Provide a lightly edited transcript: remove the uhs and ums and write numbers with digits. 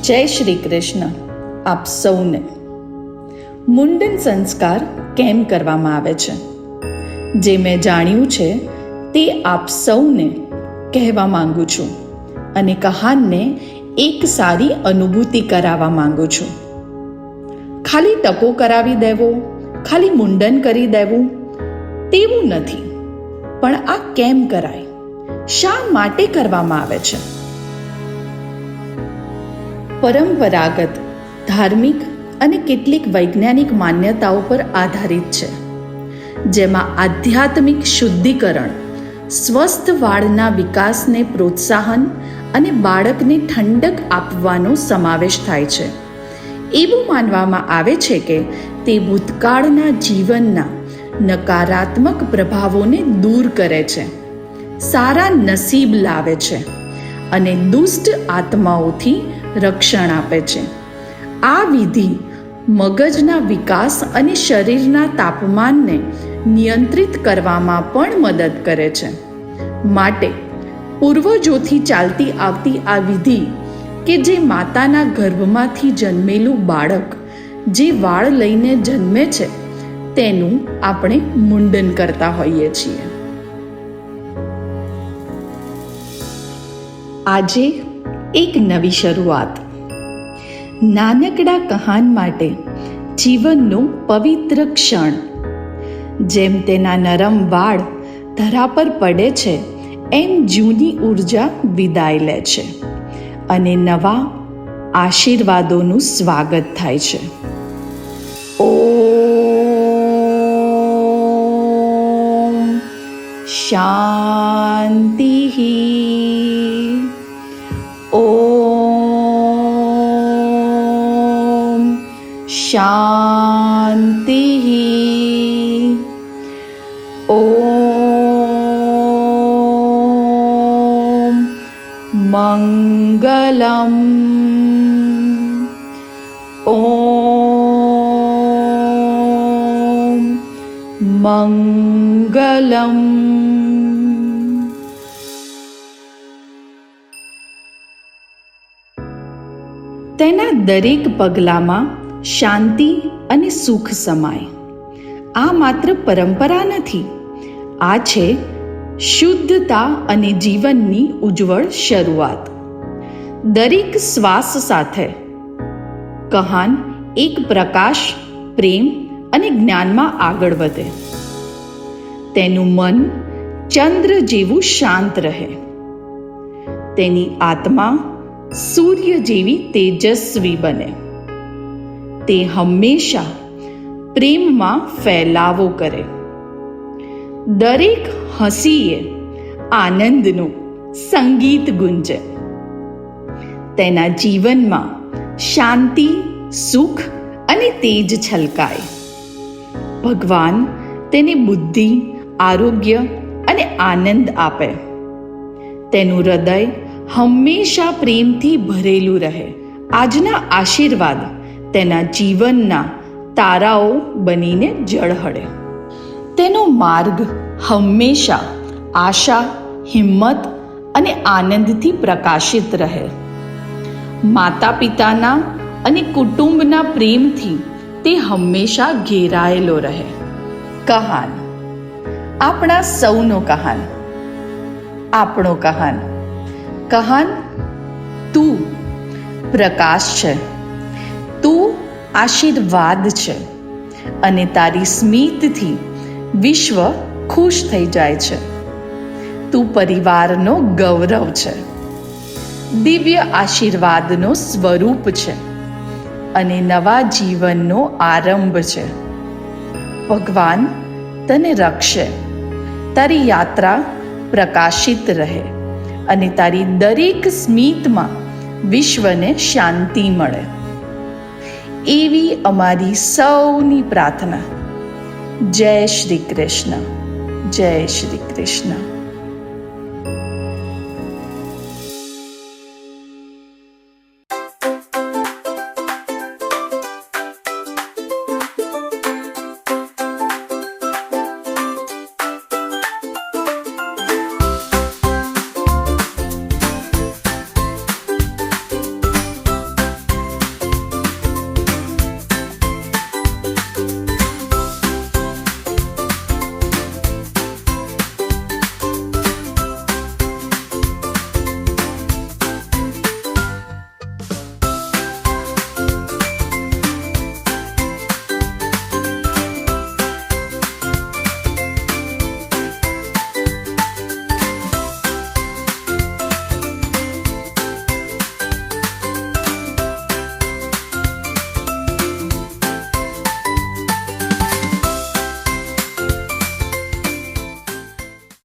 જય શ્રી કૃષ્ણ. આપ સૌને મુંડન સંસ્કાર કેમ કરવામાં આવે છે, જે મેં જાણ્યું છે તે આપ સૌને કહેવા માંગુ છું અને કહાનને એક સારી અનુભૂતિ કરાવવા માંગુ છું. ખાલી ટકો કરાવી દેવો, ખાલી મુંડન કરી દેવું તેવું નથી, પણ આ કેમ કરાય, શા માટે કરવામાં આવે છે? પરંપરાગત, ધાર્મિક અને કેટલીક વૈજ્ઞાનિક માન્યતાઓ પર આધારિત છે, જેમાં આધ્યાત્મિક શુદ્ધિકરણ, સ્વસ્થ વાળના વિકાસને પ્રોત્સાહન અને બાળકને ઠંડક આપવાનો સમાવેશ થાય છે. એવું માનવામાં આવે છે કે તે ભૂતકાળના જીવનના નકારાત્મક પ્રભાવોને દૂર કરે છે, સારા નસીબ લાવે છે અને દુષ્ટ આત્માઓથી રક્ષણ આપે છે. આ વિધિ મગજના વિકાસ અને શરીરના તાપમાનને નિયંત્રિત કરવામાં પણ મદદ કરે છે. માટે પૂર્વજોથી ચાલતી આવતી આ વિધિ, કે જે માતાના ગર્ભમાંથી જન્મેલું બાળક જે વાળ લઈને જન્મે છે તેનું આપણે મુંડન કરતા હોઈએ છીએ. આજે એક નવી શરૂઆત, નાનકડા કહાન માટે જીવનનો પવિત્ર ક્ષણ. જેમ તેના નરમ વાળ ધરા પર પડે છે, એમ જૂની ઉર્જા વિદાય લે છે અને નવા આશીર્વાદોનું સ્વાગત થાય છે. ઓમ શાંતિ. ઓમ શાંતિ. ઓમ મંગલમ. ઓમ મંગલમ. તેના દરેક પગલામાં શાંતિ અને સુખ સમાય. આ માત્ર પરંપરા નથી, આ છે શુદ્ધતા અને જીવનની ઉજ્જવળ શરૂઆત. દરેક શ્વાસ સાથે કહાન એક પ્રકાશ, પ્રેમ અને જ્ઞાનમાં આગળ વધે. તેનું મન ચંદ્ર જેવું શાંત રહે, તેની આત્મા સૂર્ય જેવી તેજસ્વી બને. તે હંમેશા પ્રેમમાં ફેલાવો કરે. દરેક હસીએ આનંદનું સંગીત ગુંજે. તેના જીવનમાં શાંતિ, સુખ અને તેજ છલકાય. ભગવાન તેને બુદ્ધિ, આરોગ્ય અને આનંદ આપે. તેનું હૃદય હંમેશા પ્રેમથી ભરેલું રહે. આજના આશીર્વાદ તેના જીવનના તારાઓ બનીને ઝળહળે. તેનો માર્ગ હંમેશા આશા, હિંમત અને આનંદથી પ્રકાશિત રહે. માતા પિતાના અને કુટુંબના પ્રેમથી તે હંમેશા ઘેરાયેલો રહે. કહાન, આપણા સૌનો કહાન, આપણો કહાન. કહાન, તું પ્રકાશ છે, તું આશીર્વાદ છે અને તારી સ્મિતથી વિશ્વ ખુશ થઈ જાય છે. તું પરિવારનો ગૌરવ છે, દિવ્ય આશીર્વાદનો સ્વરૂપ છે અને નવા જીવનનો આરંભ છે. ભગવાન તને રક્ષે, તારી યાત્રા પ્રકાશિત રહે અને તારી દરેક સ્મિતમાં વિશ્વને શાંતિ મળે. એવી અમારી સૌની પ્રાર્થના. જય શ્રી કૃષ્ણ. જય શ્રી કૃષ્ણ.